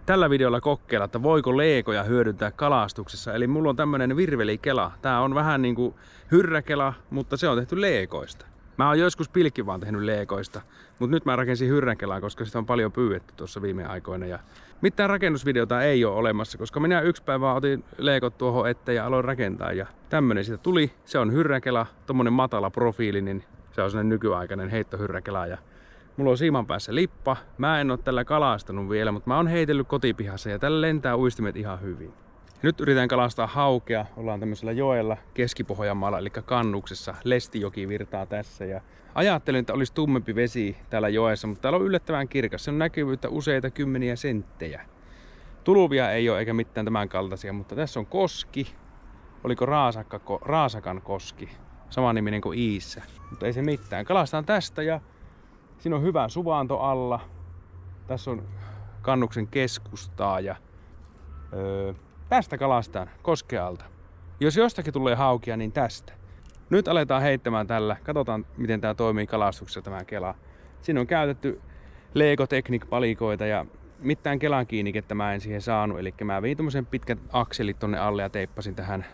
tällä videolla kokeilla, että voiko leekoja hyödyntää kalastuksessa. Eli mulla on tämmönen virvelikela. Tää on vähän niinku hyrräkela, mutta se on tehty leekoista. Mä oon joskus pilkki vaan tehnyt leekoista, mutta nyt mä rakensin hyrräkelaa, koska sitä on paljon pyydetty tuossa viime aikoina. Ja mitään rakennusvideota ei ole olemassa, koska minä yksi päivä otin leekot tuohon eteen ja aloin rakentaa. Ja tämmönen siitä tuli. Se on hyrräkela, tommonen matala profiilinen. Se on sellainen nykyaikainen heittohyrräkela. Ja mulla on siiman päässä lippa. Mä en oo tällä kalastanut vielä, mutta mä oon heitellyt kotipihassa ja tällä lentää uistimet ihan hyvin. Nyt yritän kalastaa haukea. Ollaan tämmöisellä joella Keski-Pohjanmaalla, eli Kannuksessa. Lestijoki virtaa tässä. Ja ajattelin, että olisi tummempi vesi täällä joessa, mutta täällä on yllättävän kirkas. Se on näkyvyyttä useita kymmeniä senttejä. Tuluvia ei ole eikä mitään tämän kaltaisia, mutta tässä on koski. Oliko Raasakan koski? Sama niminen kuin Iissä. Mutta ei se mitään. Kalastaan tästä ja siinä on hyvä suvanto alla. Tässä on Kannuksen keskustaa ja tästä kalastaan koskealta. Jos jostakin tulee haukia, niin tästä. Nyt aletaan heittämään tällä. Katsotaan, miten tää toimii kalastuksessa tämä kela. Siinä on käytetty Lego Technic-palikoita ja mitään kelan kiinnikettä mä en siihen saanut. Eli mä viin tommosen pitkät akselit tonne alle ja teippasin tähän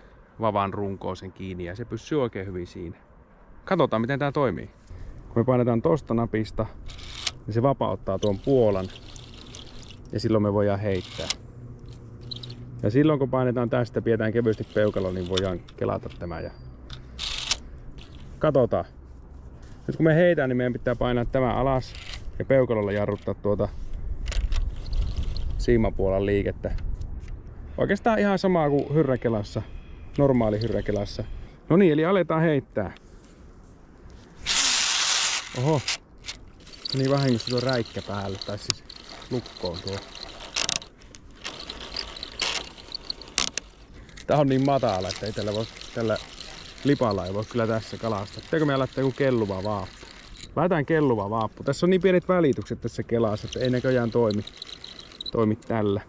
vavan runkoon sen kiinni ja se pysyy oikein hyvin siinä. Katsotaan, miten tää toimii. Kun me painetaan tosta napista, niin se vapauttaa tuon puolan ja silloin me voidaan heittää. Ja silloin kun painetaan tästä, pidetään kevyesti peukalo, niin voidaan kelata tämä. Ja katsotaan. Nyt kun me heitään, niin meidän pitää painaa tämä alas ja peukalolla jarruttaa tuota siimapuolan liikettä. Oikeastaan ihan samaa kuin hyrräkelassa, normaali hyrräkelassa. No niin, eli aletaan heittää. Oho, niin vahingossa tuo räikkä päälle, tai siis lukkoon tuo. Tää on niin matala, että ei tällä lipalla ei voi kyllä tässä kalastaa. Pitääkö me laittaa joku kelluva vaappu? Laitetaan kelluva vaappu. Tässä on niin pienet välitykset tässä kelassa, että ei näköjään toimi tällä.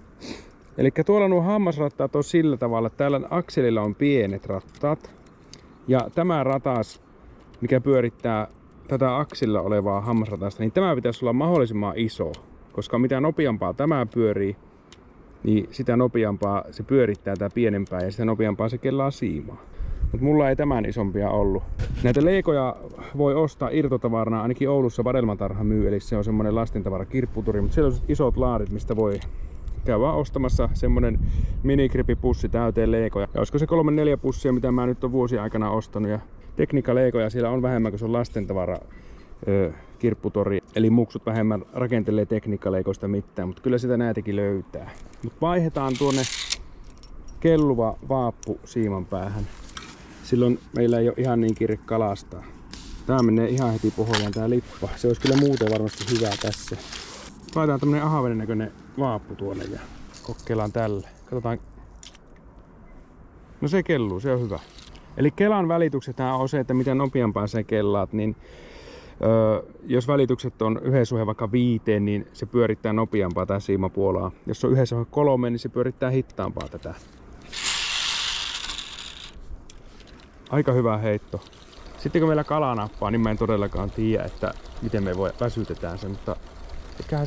Eli tuolla nuo hammasrattaat on sillä tavalla, että täällä akselilla on pienet rattaat. Ja tämä ratas, mikä pyörittää tätä akselilla olevaa hammasratasta, niin tämä pitäisi olla mahdollisimman iso. Koska mitä nopeampaa tämä pyörii, niin sitä nopeampaa se pyörittää tää pienempää ja sitä nopeampaa se kellaa siimaa. Mutta mulla ei tämän isompia ollut. Näitä leekoja voi ostaa irtotavarana, ainakin Oulussa Vadelmatarha myy, eli se on semmonen lastentavara kirpputuri, mutta siellä on isot laarit, mistä voi käydä ostamassa semmonen minigripipussi täyteen leekoja. Ja olisiko se 3-4 pussia, mitä mä nyt on vuosien aikana ostanut. Ja tekniikka-leekoja siellä on vähemmän, kun se on lastentavara kirpputori. Eli muksut vähemmän rakentelee tekniikka-leikoista mitään, mutta kyllä sitä näitäkin löytää. Mutta vaihdetaan tuonne kelluva vaappu siiman päähän. Silloin meillä ei ole ihan niin kiire kalastaa. Tää menee ihan heti pohjaan tää lippa. Se olisi kyllä muuten varmasti hyvä tässä. Laitetaan tämmönen ahaveden näköinen vaappu tuonne ja kokeillaan tälle. Katsotaan. No se kelluu, se on hyvä. Eli kelan välitykset on se, että mitä nopeampaa sä kellaat, niin jos välitykset on 1 vaikka 5, niin se pyörittää nopeampaa tää siimapuolaa. Jos on 1 3, niin se pyörittää hittaampaa tätä. Aika hyvä heitto. Sitten kun meillä kala nappaa, niin mä en todellakaan tiedä, että miten me väsytetään se, mutta eiköhän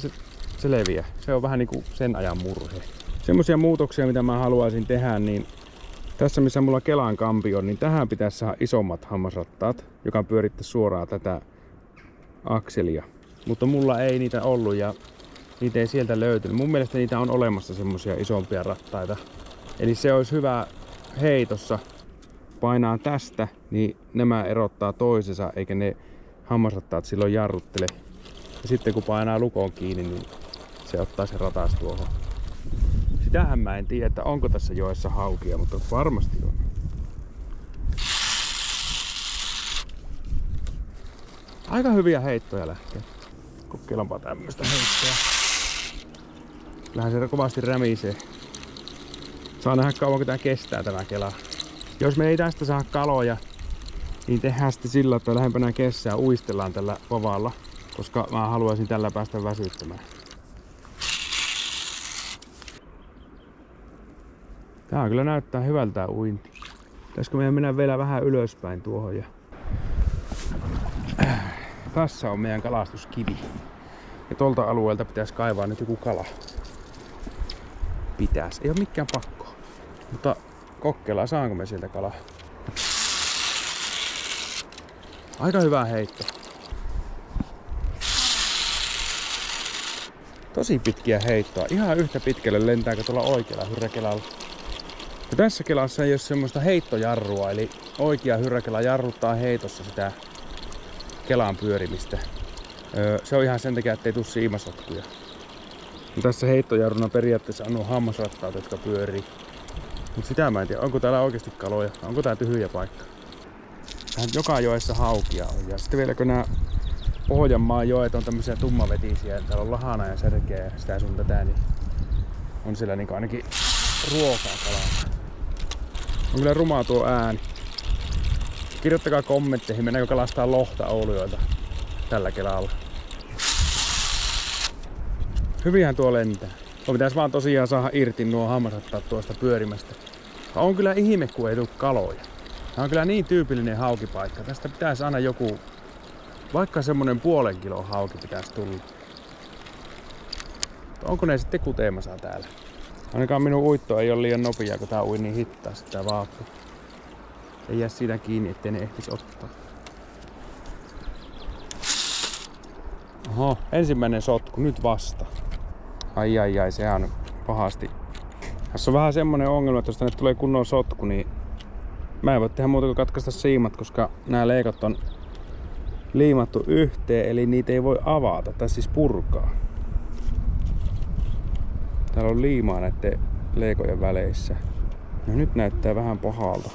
se leviää. Se on vähän niinku sen ajan murhe. Semmoisia muutoksia, mitä mä haluaisin tehdä, niin tässä missä mulla kelan kampi on, niin tähän pitäisi saada isommat hammasrattaat, joka pyörittää suoraan tätä akselia. Mutta mulla ei niitä ollut ja niitä ei sieltä löytynyt. Mun mielestä niitä on olemassa semmosia isompia rattaita. Eli se olisi hyvä heitossa. Painaa tästä, niin nämä erottaa toisensa, eikä ne hammasrattaat silloin jarruttele. Ja sitten kun painaa lukon kiinni, niin se ottaa se ratas tuohon. Sitähän mä en tiedä, että onko tässä joessa haukia, mutta varmasti on. Aika hyviä heittoja lähtee. Kokeillaanpa tämmöstä heittoa. Kyllähän se kovasti rämisee. Saa nähdä kauanko tää kestää tämä kela. Jos me ei tästä saa kaloja, niin tehdään sitten sillä, että lähempänä kesää uistellaan tällä vavalla, koska mä haluaisin tällä päästä väsyttämään. Tää kyllä näyttää hyvältä uinti. Pitäisikö meidän mennä vielä vähän ylöspäin tuohon? Tässä on meidän kalastuskivi. Ja tuolta alueelta pitäisi kaivaa nyt joku kala. Pitäis. Ei oo mikään pakko. Mutta kokeillaan, saanko me sieltä kalaa. Aika hyvä heitto. Tosi pitkiä heittoa. Ihan yhtä pitkälle lentääkö tuolla oikealla hyrräkelalla. Ja tässä kelassa ei ole semmoista heittojarrua, eli oikea hyrräkela jarruttaa heitossa sitä kelan pyörimistä. Se on ihan sen takia, ettei tuu siimasotkuja. Ja tässä heittojarruna periaatteessa on nuo hammasrattaat, jotka pyörii. Mut sitä mä en tiedä, onko täällä oikeasti kaloja, onko tää tyhjä paikka. Tähän joka joessa haukia on. Ja sitten vielä kun nää Pohjanmaan joet on tämmöisiä tummavetisiä, täällä on lahana ja särkeä ja sitä sun tätä, niin on siellä niinku ainakin ruokaa kalaa. On kyllä rumaa tuo ääni. Kirjoittakaa kommentteihin, mennäänkö kalastaa lohta Oulujoelta tällä kelalla. Hyvinhän tuo lentää. Pitäis vaan tosiaan saada irti nuo hammasrattaat tuosta pyörimästä. On kyllä ihme, kun ei tule kaloja. Tää on kyllä niin tyypillinen haukipaikka. Tästä pitäisi aina joku, vaikka semmonen 0,5 kilon hauki pitäisi tulla. Onko ne sitten kuteemassa täällä? Ainakaan minun uitto ei ole liian nopea, kun tää ui niin hitaasti tää vaappu. Ei jää siitä kiinni, ettei ne ehtis ottaa. Oho, ensimmäinen sotku, nyt vasta. Ai, sehän on pahasti. Tässä on vähän semmonen ongelma, että jos tänne tulee kunnon sotku, niin mä en voi tehdä muuta kuin katkaista siimat, koska nämä leikot on liimattu yhteen, eli niitä ei voi avata, tai siis purkaa. Täällä on liimaa näiden leikojen väleissä. No nyt näyttää vähän pahalta.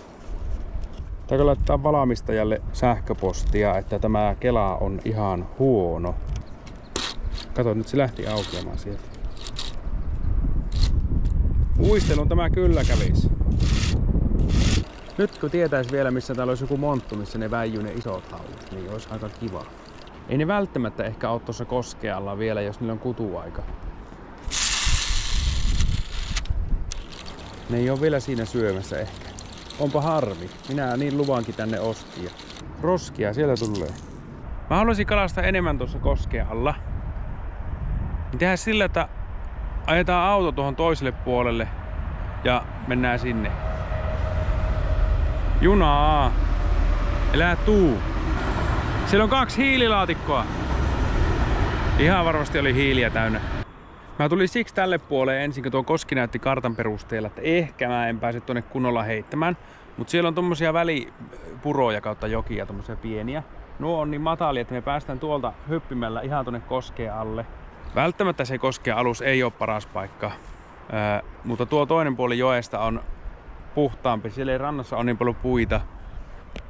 Täällä laittaa valmistajalle sähköpostia, että tämä kela on ihan huono. Kato, nyt se lähti aukeamaan sieltä. Uistelun tämä kyllä kävisi. Nyt kun tietäis vielä, missä täällä olisi joku monttu, missä ne väijyy ne isot hauet, niin olisi aika kiva. Ei ne välttämättä ehkä ole tuossa koskealla vielä, jos niillä on kutuaika. Ne ei ole vielä siinä syömässä ehkä. Onpa harmi. Minä niin luvankin tänne ostia. Roskia sieltä tulee. Mä haluaisin kalastaa enemmän tuossa koskealla. Tehdään sillä, että ajetaan auto tuohon toiselle puolelle ja mennään sinne. Junaa! Elää tuu! Siellä on 2 hiililaatikkoa. Ihan varmasti oli hiiliä täynnä. Mä tulin siksi tälle puolelle ensin, kun tuo koski näytti kartan perusteella, että ehkä mä en pääse tuonne kunnolla heittämään. Mutta siellä on tommosia välipuroja kautta jokia, tommosia pieniä. Nuo on niin matalia, että me päästään tuolta hyppimällä ihan tuonne koskeen alle. Välttämättä se koskeen alus ei ole paras paikka, mutta tuo toinen puoli joesta on puhtaampi. Siellä ei rannassa ole niin paljon puita.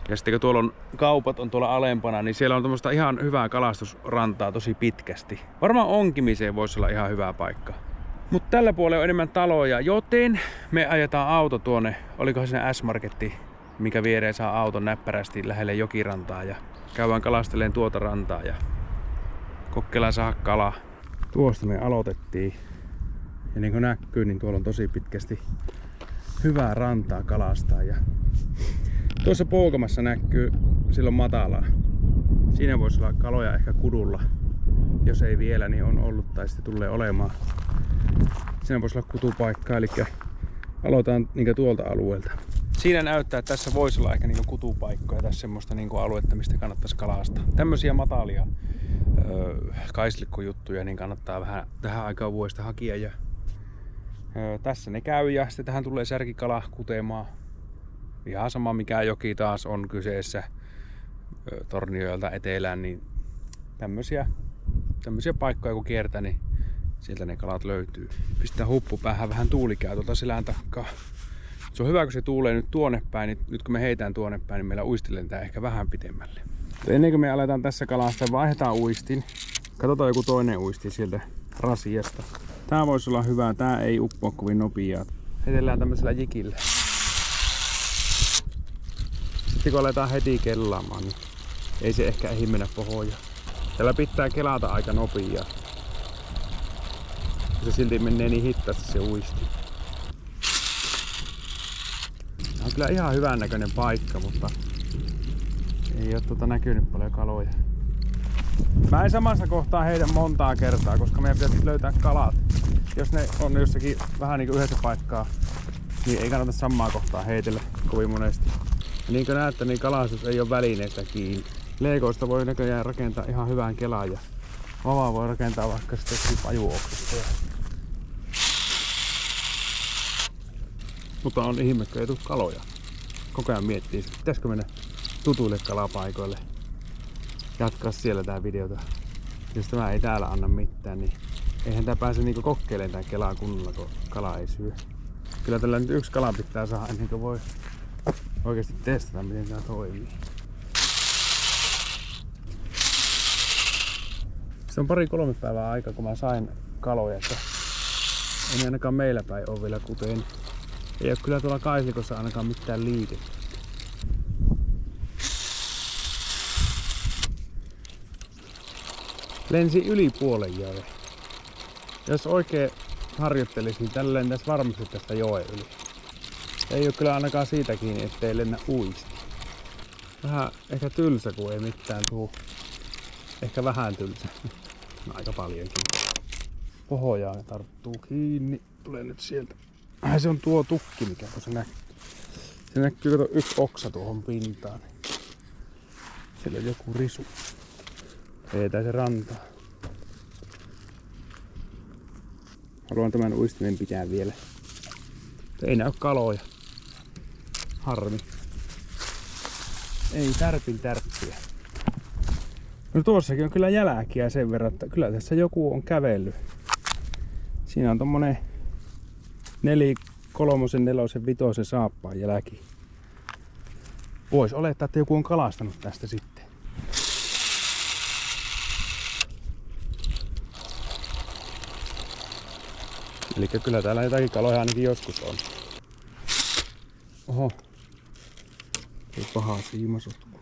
Ja sitten kun tuolla on kaupat on tuolla alempana, niin siellä on tommoista ihan hyvää kalastusrantaa tosi pitkästi. Varmaan onkimiseen voisi olla ihan hyvä paikka. Mutta tällä puolella on enemmän taloja, joten me ajetaan auto tuonne, olikohan siinä S-Marketti, mikä viereen saa auton näppärästi lähelle jokirantaa ja käydään kalastelemaan tuota rantaa ja kokeillaan saada kalaa. Tuosta me aloitettiin ja niin kuin näkyy, niin tuolla on tosi pitkästi hyvää rantaa kalastaa ja tuossa poukamassa näkyy silloin matalaa. Siinä voisi olla kaloja ehkä kudulla. Jos ei vielä, niin on ollut tai sitten tulee olemaan. Siinä voisi olla kutupaikka, eli aloitetaan niin tuolta alueelta. Siinä näyttää, että tässä voisi olla ehkä niin kutupaikkoja, tässä semmoista niin aluetta, mistä kannattaisi kalastaa. Tämmöisiä matalia kaislikkojuttuja niin kannattaa vähän tähän aikaan vuodesta hakea. Ja, tässä ne käy ja sitten tähän tulee särkikala kutemaan. Ihan sama mikä joki taas on kyseessä Tornioilta etelään, niin tämmöisiä paikkoja kun kiertää, niin sieltä ne kalat löytyy. Pistetään huppu päähän, vähän tuuli käy tuolta selän takaa. Se on hyvä, kun se tuulee nyt tuonne päin, niin nyt kun me heitään tuonne päin, niin meillä uisti lentää ehkä vähän pitemmälle. Ennen kuin me aletaan tässä kalastaa, vaihdetaan uistin. Katsotaan joku toinen uisti sieltä rasiasta. Tää voisi olla hyvä, tää ei uppoa kovin nopeaa. Heitellään tämmöisellä jikillä. Sitten kun aletaan heti kellaamaan, niin ei se ehkä ehdi mennä pohjaan. Täällä pitää kelata aika nopeaa. Se silti menee niin hitaasti se uisti. Tämä on kyllä ihan hyvän näköinen paikka, mutta ei ole näkynyt paljon kaloja. Mä en samassa kohtaa heitä montaa kertaa, koska meidän pitäisi löytää kalat. jos ne on jossakin vähän niinku yhdessä paikkaa, niin ei kannata samaa kohtaa heitellä kovin monesti. Ja niin kuin näette, niin kalastus ei ole välineestä kiinni. Leekoista voi näköjään rakentaa ihan hyvän kelan ja vavaa voi rakentaa vaikka sitten pajuoksista. Mutta on ihme, kun ei tule kaloja. Koko ajan miettii, pitäisikö mennä tutuille kalapaikoille. Jatkaa siellä tää videota. Jos tämä ei täällä anna mitään, niin eihän tää pääse niinku kokeilemaan tää kelaa kunnolla, kun kala ei syö. Kyllä tällä nyt yksi kala pitää saada ennen kuin voi oikeasti testata, miten tää toimii. Se on 2-3 päivää aikaa, kun mä sain kaloja, että ei ainakaan meillä päin ole vielä kuteen. Ei ole kyllä tuolla Kaislikossa ainakaan mitään liikettä. Lensi yli puolen joen. Jos oikein harjoittelisi, niin tällä lentäisi varmasti tästä joen yli. Ei ole kyllä ainakaan siitä kiinni, ettei lennä uisti. Vähän ehkä tylsä, kun ei mitään tuu. Ehkä vähän tylsä. No, aika paljonkin. Pohjaa tarttuu kiinni. Tulee nyt sieltä. Se on tuo tukki, mikä tuossa näkyy. Se näkyy, kato, yksi oksa tuohon pintaan. Siellä on joku risu. Vedetään se rantaa. Haluan tämän uistimen pitää vielä. Ei näy kaloja. Harmi. Ei tärppiä. No tuossakin on kyllä jälkiä sen verran, että kyllä tässä joku on kävellyt. Siinä on tommonen 4, 3, 4, 5 saappaan jälki. Voisi olettaa, että joku on kalastanut tästä sitten. Eli kyllä täällä jotakin kaloja ainakin joskus on. Oho. Se on paha siimasotku.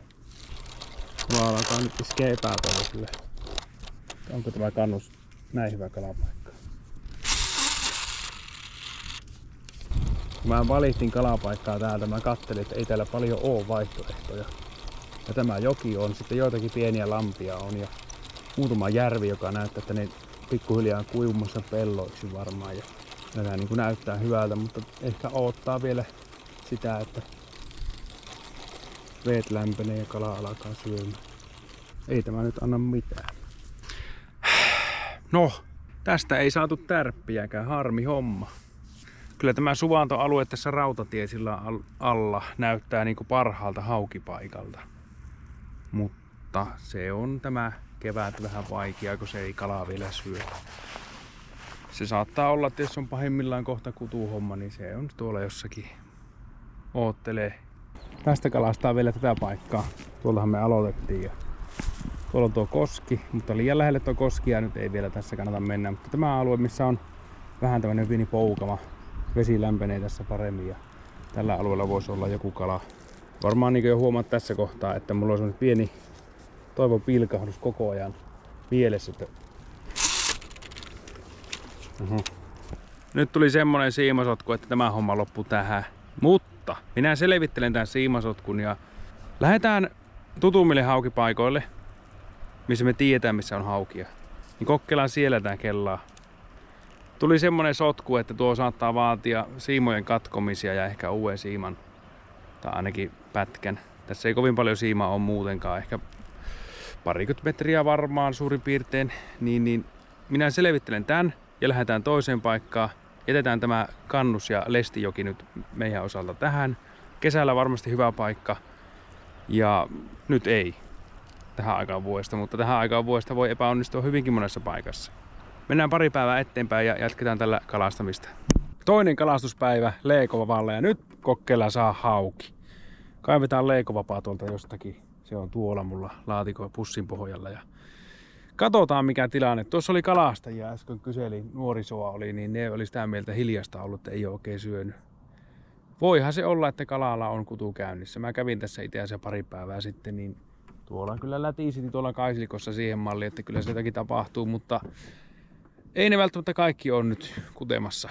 Vaan alkaa nyt iskee epätoivoisille. Onko tämä kannus näin hyvä kalapaikka? Kun mä valittiin kalapaikkaa täältä, mä katselin, että ei täällä paljon oo vaihtoehtoja. Ja tämä joki on, sitten joitakin pieniä lampia on ja muutama järvi, joka näyttää, että ne pikkuhiljaa kuivumassa pelloiksi varmaan. Ja nämä niin kuin näyttää hyvältä, mutta ehkä odottaa vielä sitä, että veet lämpenee ja kala alkaa syömään. Ei tämä nyt anna mitään. No, tästä ei saatu tärppiäkään, harmi homma. Kyllä tämä suvantoalue tässä rautatiesillä alla näyttää niin kuin parhaalta haukipaikalta. Mutta se on tämä kevät vähän vaikea, kun se ei kalaa vielä syö. Se saattaa olla, että jos on pahimmillaan kohta kutuhomma, niin se on tuolla jossakin oottelee. Tästä kalastaa vielä tätä paikkaa. Tuoltahan me aloitettiin. Ja tuolla on tuo koski, mutta liian lähelle tuo koskia nyt ei vielä tässä kannata mennä. Mutta tämä alue, missä on vähän tämmönen pieni poukama. Vesi lämpenee tässä paremmin ja tällä alueella voisi olla joku kala. Varmaan niin jo huomaat tässä kohtaa, että mulla on semmoinen pieni toivon pilkahdus koko ajan mielessä. Että... Nyt tuli semmonen siimasotku, että tämä homma loppui tähän. Mutta minä selvittelen tämän siimasotkun ja lähdetään tutummille haukipaikoille, missä me tiedetään, missä on haukia. Niin kokeillaan siellä tää kellaa. Tuli semmonen sotku, että tuo saattaa vaatia siimojen katkomisia ja ehkä uuden siiman. Tai ainakin pätkän. Tässä ei kovin paljon siimaa ole muutenkaan. Ehkä 20 metriä varmaan suurin piirtein. Niin minä selvittelen tän ja lähdetään toiseen paikkaan. Jätetään tämä kannus ja lestijoki nyt meidän osalta tähän. Kesällä varmasti hyvä paikka. Ja nyt ei tähän aikaan vuodesta, mutta tähän aikaan vuodesta voi epäonnistua hyvinkin monessa paikassa. Mennään pari päivää eteenpäin ja jatketaan tällä kalastamista. Toinen kalastuspäivä Leekovavalle ja nyt kokeillaan saa hauki. Kaivetaan Leekovapaa tuolta jostakin. Se on tuolla mulla laatikon pussin pohjalla. Ja katsotaan mikä tilanne. Tuossa oli kalastajia äsken kyselin, nuorisoa oli, niin ne oli sitä mieltä hiljasta ollut, että ei ole oikein syönyt. Voihan se olla, että kalalla on kutu käynnissä. Mä kävin tässä itse asiassa pari päivää sitten, niin tuolla kyllä lätisiti tuolla Kaislikossa siihen malliin, että kyllä se jotakin tapahtuu, mutta ei ne välttämättä kaikki on nyt kutemassa.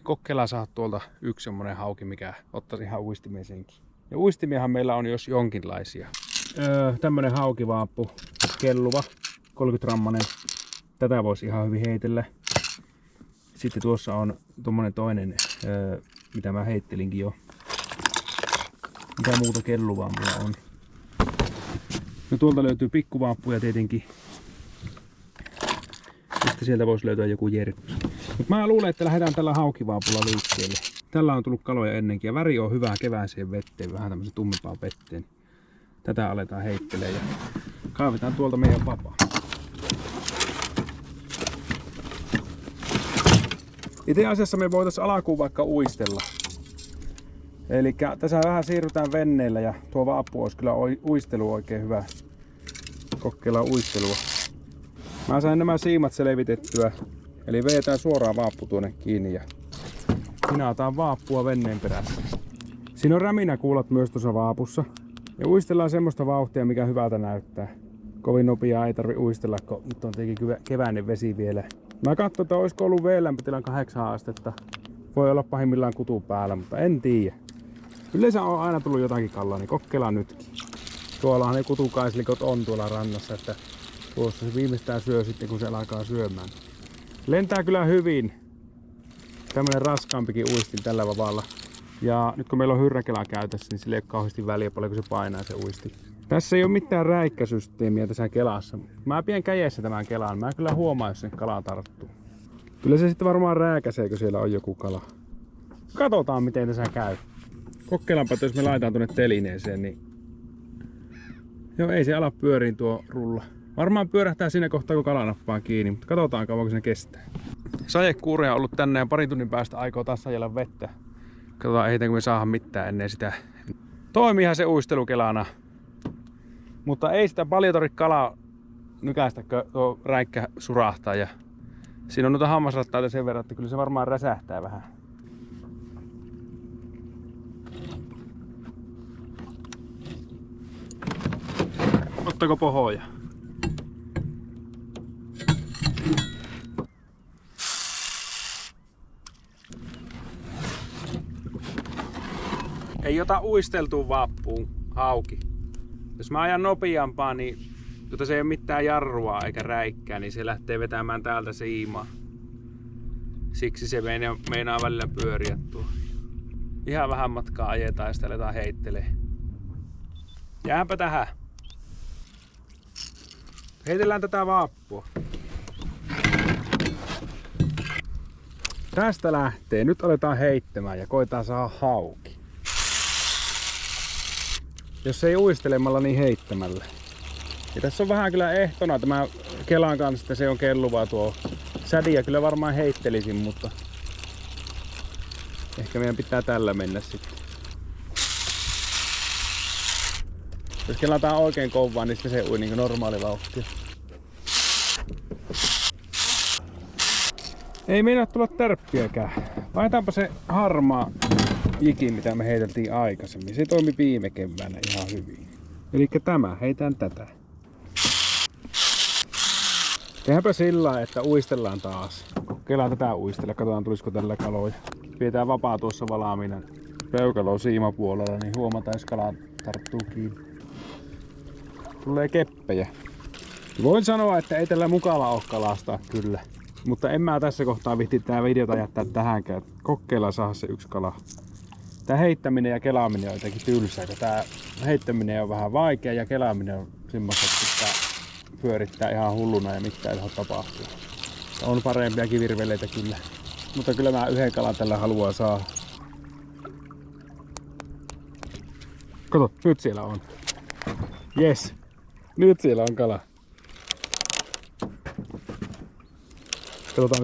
Kokeillaan saada tuolta yksi semmonen hauki, mikä ottaisi ihan uistimeen senkin. Ja uistimiahan meillä on jos jonkinlaisia. Tämmönen haukivaappu, kelluva, 30 grammanen. Tätä voisi ihan hyvin heitellä. Sitten tuossa on tommonen toinen, mitä mä heittelinkin jo. Mitä muuta kelluvaa mulla on. No tuolta löytyy pikkuvaappuja tietenkin. Sitten sieltä voisi löytyä joku jerkki. Mut mä luulen, että lähdetään tällä haukivaapulla liikkeelle. Tällä on tullut kaloja ennenkin ja väri on hyvää kevääseen vetteen, vähän tämmöisen tummempaan vetteen. Tätä aletaan heittelee ja kaivetaan tuolta meidän vapaa. Itse asiassa me voitaisiin alkuun vaikka uistella. Eli tässä vähän siirrytään venneellä ja tuo vaappu olisi kyllä uistelu oikein hyvä. Kokeillaan uistelua. Mä sain nämä siimat selvitettyä. Eli vedetään suoraan vaappu tuonne kiinni ja hinataan vaappua venneen perässä. Siinä on räminäkuulat myös tuossa vaapussa. Ja uistellaan semmoista vauhtia, mikä hyvältä näyttää. Kovin nopeaa ei tarvi uistella, kun nyt on tietenkin keväinen vesi vielä. Mä katsoin, että olisiko ollut V-lämpötilan 8 astetta. Voi olla pahimmillaan kutu päällä, mutta en tiedä. Yleensä on aina tullut jotakin kalaa, niin kokeillaan nytkin. Tuollahan ne kutukaislikot on tuolla rannassa, että tuossa se viimeistään syö sitten, kun se alkaa syömään. Lentää kyllä hyvin. Tämmönen raskaampikin uistin tällä vapaalla. Ja nyt kun meillä on hyrräkelä käytössä, niin sillä ei ole kauheasti väliä paljon, kun se painaa se uisti. Tässä ei ole mitään räikkäsysteemiä tässä kelassa. Mä pidän kädessä tämän kelan. Mä kyllä huomaan, jos se kala tarttuu. Kyllä se sitten varmaan rääkäsee, kun siellä on joku kala. Katsotaan, miten tässä käy. Kokeillaanpa, että jos me laitetaan tuonne telineeseen, niin joo, ei se ala pyöriin tuo rulla. Varmaan pyörähtää siinä kohtaa, kun kala nappaa kiinni, mutta katsotaan kauanko se kestää. Sajekuureja on ollut tänne ja parin tunnin päästä aikoo taas sajella vettä. Katsotaan, ehditäänkö me saada mitään ennen sitä. Toimiihan se uistelukelana. Mutta ei sitä paljon tarvitse kalaa nykäistä, kun tuo räikkä surahtaa. Ja siinä on noita hammasrattaita sen verran, että kyllä se varmaan räsähtää vähän. Ottako pohoja? Ei ota uisteltua vaappuun hauki. Jos mä ajan nopeampaa, niin jotta se ei ole mitään jarrua eikä räikkää, niin se lähtee vetämään täältä siimaa. Siksi se meinaa välillä pyöriä tuo. Ihan vähän matkaa ajetaan ja sitten aletaan heittelee. Jääpä tähän. Heitellään tätä vaappua. Tästä lähtee. Nyt aletaan heittämään ja koetaan saada hauki. Jos ei uistelemalla, niin heittämällä. Ja tässä on vähän kyllä ehtona tämä kelan kanssa, että se on kelluvaa tuo sädiä. Kyllä varmaan heittelisin, mutta ehkä meidän pitää tällä mennä sitten. Jos kelataan oikein kovaa, niin sitten se ui niin kuin normaali vauhtia. Ei meinaa tulla tärppiäkään. Laitetaanpa se harmaa jiki, mitä me heiteltiin aikaisemmin. Se toimi viime keväänä ihan hyvin. Elikkä heitän tätä. Tehdäänpä sillä, että uistellaan taas. Kokeillaan tätä uistella, katsotaan tulisiko tällä kaloja. Pidetään vapaa tuossa valaaminen peukalo siimapuolella, niin huomataan, jos kala tarttuu kiinni. Tulee keppejä. Voin sanoa, että ei tällä mukava ole kalastaa kyllä. Mutta en mä tässä kohtaa vihti tää videota jättää tähänkään. Kokeillaan saada se yksi kala. Tää heittäminen ja kelaaminen on jotenkin tylsää. Tää heittäminen on vähän vaikea ja kelaaminen on semmoista, että pyörittää ihan hulluna ja mitään ei saa tapahtua. On parempiakin virveleitä kyllä. Mutta kyllä mä yhden kalan tällä haluan saada. Kato, nyt siellä on. Yes. Nyt siellä on kala. Katsotaan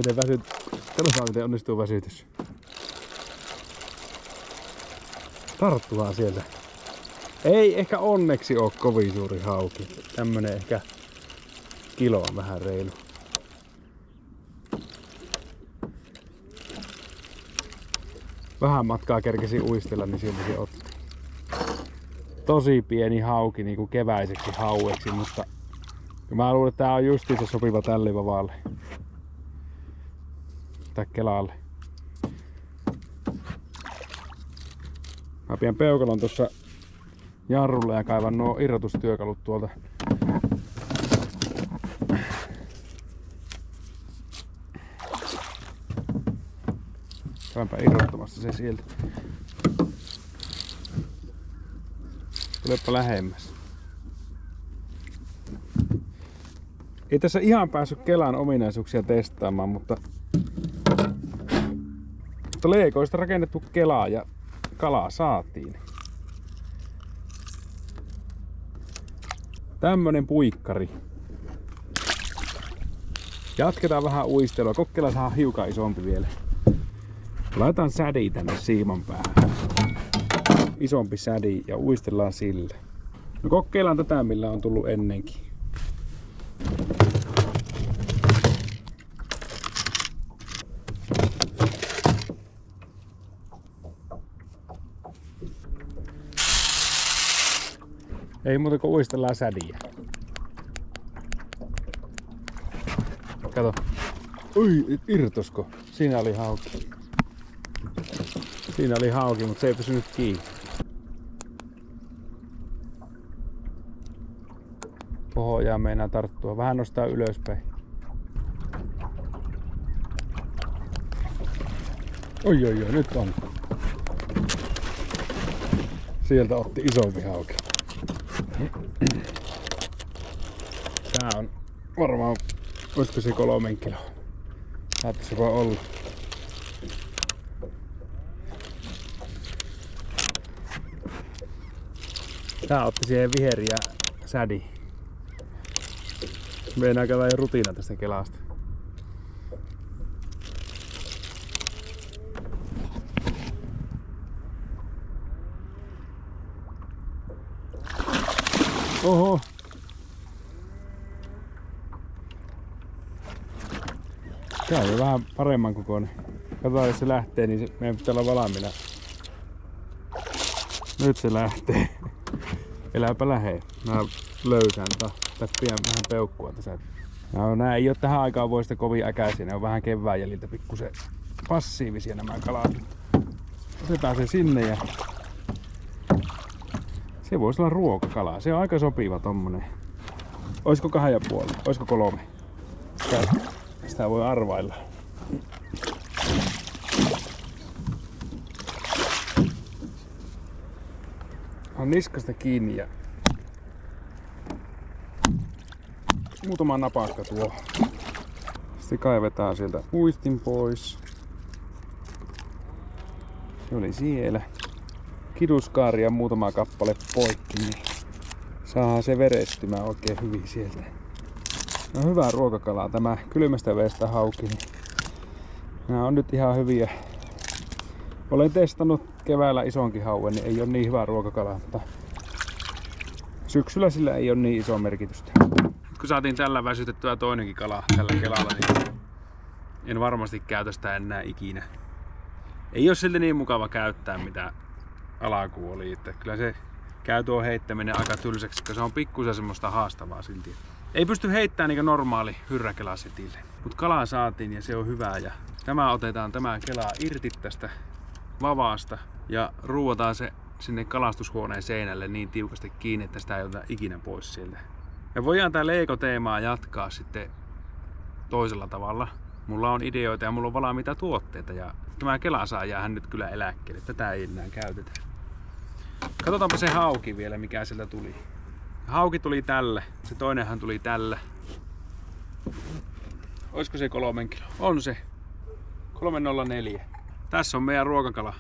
miten onnistuu väsytys. Tarttuvaan sieltä. Ei ehkä onneksi oo kovin suuri hauki. Tämmönen ehkä kilo on vähän reilu. Vähän matkaa kerkesi uistella, niin sieltä se otti. Tosi pieni hauki niinku keväiseksi haueksi, mutta mä luulen, että tää on justiinsa sopiva tälle vavaalle. Tai kelalle. Mä pidän peukalon tuossa jarrulle ja kaivan nuo irrotustyökalut tuolta. Käydäänpä irrottamassa se sieltä. Tulepa lähemmäs. Ei tässä ihan päässyt kelan ominaisuuksia testaamaan, mutta leekoista rakennettu kelaa ja kalaa saatiin. Tämmönen puikkari. Jatketaan vähän uistelua. Kokeillaan saada hiukan isompi vielä. Laitetaan sädi tänne siiman päähän. Isompi sädi ja uistellaan sillä. No kokeillaan tätä millä on tullut ennenkin. Ei muuta kuin uistellaan sädiä. Kato. Ui, irtosko? Siinä oli hauki. Siinä oli hauki, mutta se ei pysynyt kiinni. Pohjaa meinaa tarttua. Vähän nostaa ylöspäin. Oi, nyt on. Sieltä otti isompi hauki. Tää on varmaan, olisiko se 3 kiloa? Saattaisi vaan olla. Tää otti siihen viheriä sädi. Meinaa käydä jo rutiina tästä kelasta. Oho! Tää on jo vähän paremman kokoinen. Katsotaan jos se lähtee, niin meidän pitää olla valmiina. Nyt se lähtee. Elääpä lähe. Mä löysän pian vähän peukkua tässä. No, nää ei oo tähän aikaan vuodesta kovin äkäisiä. Ne on vähän kevään jäljiltä pikkusen passiivisia nämä kalat. Otetaan se sinne ja se voisi olla ruokakala. Se on aika sopiva tommonen. Oisko 2,5? Oisko 3? Sitä voi arvailla. On niskasta kiinni ja muutama napakka tuo. Sitten kaivetaan sieltä uistin pois. Se oli siellä. Kiduskaaria muutama kappale poikki, niin saadaan se verestymään oikein hyvin sieltä. No hyvää ruokakalaa tämä kylmästä veestä hauki. Niin nämä on nyt ihan hyviä. Olen testannut keväällä isonkin hauen, niin ei ole niin hyvää ruokakalaa, mutta syksyllä sillä ei ole niin iso merkitystä. Kun saatiin tällä väsytettyä toinenkin kala tällä kelalla, niin en varmasti käytä sitä enää ikinä. Ei ole silti niin mukava käyttää mitä alkuun oli, että kyllä se käy tuo heittäminen aika tylsäksi, koska se on pikkusen semmoista haastavaa silti. Ei pysty heittämään niin kuin normaali hyrräkelasetille, mutta kalaa saatiin ja se on hyvää. Ja otetaan tämä kelaa irti tästä vavaasta ja ruuataan se sinne kalastushuoneen seinälle niin tiukasti kiinni, että sitä ei oteta ikinä pois sieltä. Ja voidaan tää leikoteemaa jatkaa sitten toisella tavalla. Mulla on ideoita ja mulla on valmiita tuotteita ja tämä kela saa jäädä nyt kyllä eläkkeelle. Tätä ei enää käytetä. Katsotaanpa se hauki vielä, mikä sieltä tuli. Hauki tuli tälle. Se toinenhan tuli tälle. Olisiko se 3 kiloa? On se. 304. Tässä on meidän ruokakala.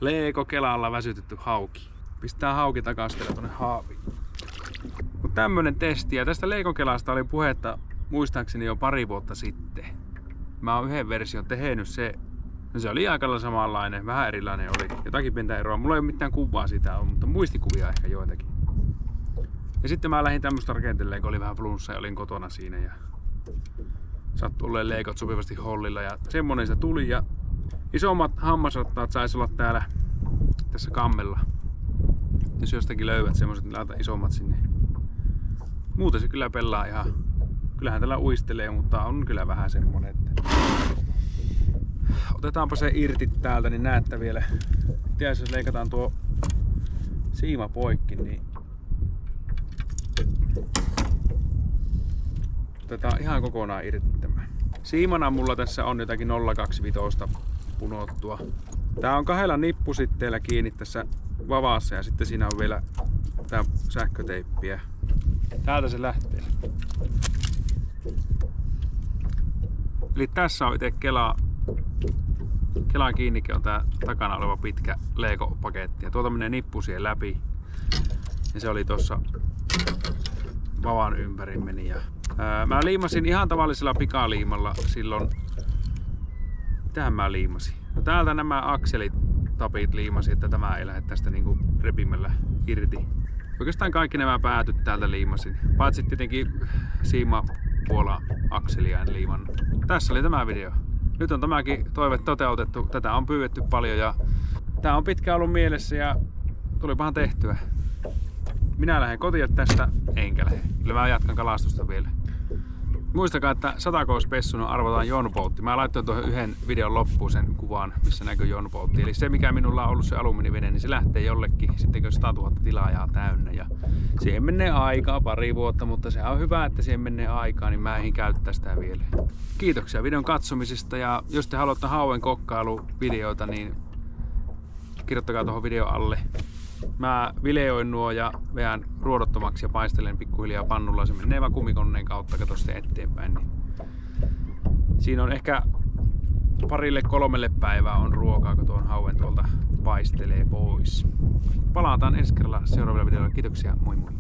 Leeko kelalla väsytetty hauki. Pistää hauki takaisin vielä tonne haaviin. Mut tämmönen testi. Ja tästä leikokelasta oli puhetta muistaakseni jo 2 vuotta sitten. Mä oon yhden version tehnyt se. No se oli aika samanlainen, vähän erilainen oli. Jotakin pientä eroa. Mulla ei ole mitään kuvaa sitä on, mutta muistikuvia ehkä joitakin. Ja sitten mä lähdin tämmöstä rakentelemaan, kun oli vähän flunssa ja olin kotona siinä. Ja sattui olleen leikot sopivasti hollilla ja semmonen se tuli. Ja isommat hammasrattaat saisi olla täällä tässä kammella. Jos jostakin löydät semmoset, niin laita isommat sinne. Muuten se kyllä pelaa ihan. Kyllähän tällä uistelee, mutta on kyllä vähän semmonen, että otetaanpa se irti täältä, niin näette vielä. Tiedätkö, jos leikataan tuo siima poikki, niin otetaan ihan kokonaan irti tämä. Siimana mulla tässä on jotakin 0,25 punottua. Tää on 2 nippusitteellä kiinni tässä vavassa ja sitten siinä on vielä tää sähköteippiä. Täältä se lähtee. Eli tässä on itse Kelan kiinnike on tää takana oleva pitkä Lego-paketti. Ja tuolta menee nippu siihen läpi. Ja se oli tossa vavan ympäri meni. Ja, mä liimasin ihan tavallisella pikaliimalla silloin. Mitähän mä liimasin? No täältä nämä akselitapit liimasin, että tämä ei lähde tästä niinku repimällä irti. Oikeastaan kaikki nämä päätyt täältä liimasin. Paitsi tietenkin siimapuola akselia en liimannut. Tässä oli tämä video. Nyt on tämäkin toive toteutettu. Tätä on pyydetty paljon ja tää on pitkään ollut mielessä ja tulipahan tehtyä. Minä lähden kotiin tästä, enkä lähde. Kyllä mä jatkan kalastusta vielä. Muistakaa, että satakoispessuna arvotaan jonpoutti. Mä laittoin tuohon yhden videon loppuun sen kuvan, missä näkyy jonpoutti. Eli se, mikä minulla on ollut se alumiinivene, niin se lähtee jollekin sitten, kun 100 000 tilaajaa täynnä. Ja siihen menee aikaa 2 vuotta, mutta se on hyvä, että siihen menee aikaa, niin mä eihin käyttää sitä vielä. Kiitoksia videon katsomisesta ja jos te haluatte hauen kokkailuvideoita, niin kirjoittakaa tuohon videon alle. Mä vileoin nuo ja veän ruodottomaksi ja paistelen pikkuhiljaa pannulla. Se menee vaan kumikoneen kautta, kato sitten eteenpäin. Niin siinä on ehkä 2–3 päivää on ruokaa, kun tuon hauen tuolta paistelee pois. Palataan ensi kerralla seuraavilla videoilla. Kiitoksia, moi moi!